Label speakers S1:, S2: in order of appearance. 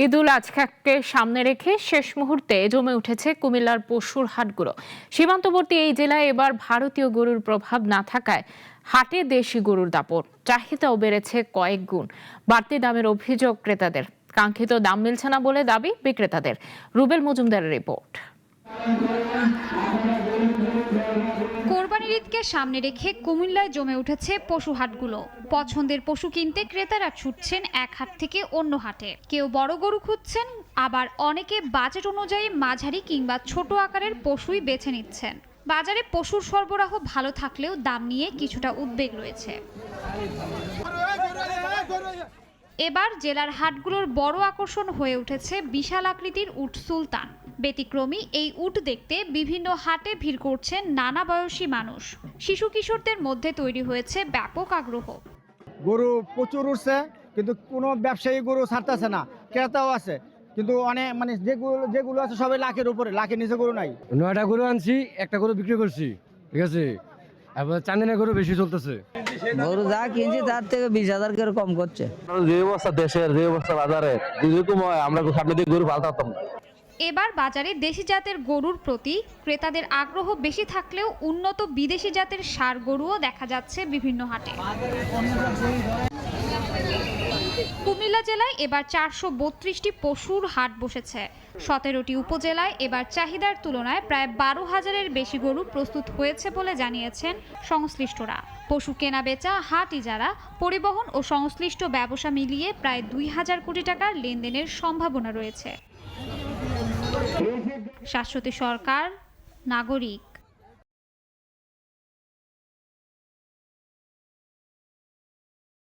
S1: ঈদুল আজহাকে সামনে রেখে শেষ মুহূর্তে জমে উঠেছে কুমিল্লার পশুর হাটগুলো। সীমান্তবর্তী এই জেলায় এবার ভারতীয় গরুর প্রভাব না থাকায় হাটে দেশি গরুর দাপট, চাহিদাও বেড়েছে কয়েক গুণ। বাড়তি দামের অভিযোগ ক্রেতাদের, কাঙ্ক্ষিত দাম মিলছে না বলে দাবি বিক্রেতাদের। রুবেল মজুমদারের রিপোর্ট।
S2: কোরবানির ঈদকে সামনে রেখে কুমিল্লায় জমে উঠেছে পশু হাটগুলো। পছন্দের পশু কিনতে ক্রেতারা ছুটছেন এক হাট থেকে অন্য হাটে। কেউ বড় গরু খুঁজছেন, আবার অনেকে বাজেট অনুযায়ী মাঝারি কিংবা ছোট আকারের পশুই বেছে নিচ্ছেন। বাজারে পশুর সরবরাহ ভালো থাকলেও দাম নিয়ে কিছুটা উদ্বেগ রয়েছে। এবার জেলার হাটগুলোর বড় আকর্ষণ হয়ে উঠেছে বিশাল আকৃতির উট সুলতান। ব্যতিক্রমী এই উট দেখতে বিভিন্ন হাটে ভিড় করছেন নানা বয়সী মানুষ। শিশু কিশোরদের মধ্যে তৈরি হয়েছে ব্যাপক আগ্রহ।
S3: গরু প্রচুর উঠছে, কিন্তু কোনো ব্যবসায়ী গরু ছাড়তেছে না, ক্রেতাও আছে, কিন্তু অনেক যেগুলো আছে সবাই লাখের উপরে, লাখের নিচে গরু নাই।
S4: 9টা গরু আনছি, একটা গরু বিক্রি করছি, ঠিক আছে। এবার চান্দিনা গরু বেশি চলতেছে।
S5: গরু যা কিনছি তার থেকে 20,000 করে কম করছে।
S6: যে অবস্থা দেশের, যে অবস্থা বাজারের, যেরকম হয় আমরা সামনে দিয়ে গরু পাল্টাতাম না।
S2: এবার বাজারে দেশি জাতের গরুর প্রতি ক্রেতাদের আগ্রহ বেশি থাকলেও উন্নত বিদেশি জাতের ষাঁড় গরুও দেখা যাচ্ছে বিভিন্ন হাটে। কুমিল্লা জেলায় এবার 432টি পশুর হাট বসেছে। 17টি উপজেলায় এবার চাহিদার তুলনায় প্রায় 12,000-এর বেশি গরু প্রস্তুত হয়েছে বলে জানিয়েছেন সংশ্লিষ্টরা। পশু কেনা বেচা, হাট ইজারা, পরিবহন ও সংশ্লিষ্ট ব্যবসা মিলিয়ে প্রায় 2,000 কোটি টাকার লেনদেনের সম্ভাবনা রয়েছে। শাশ্বতী সরকার, নাগরিক।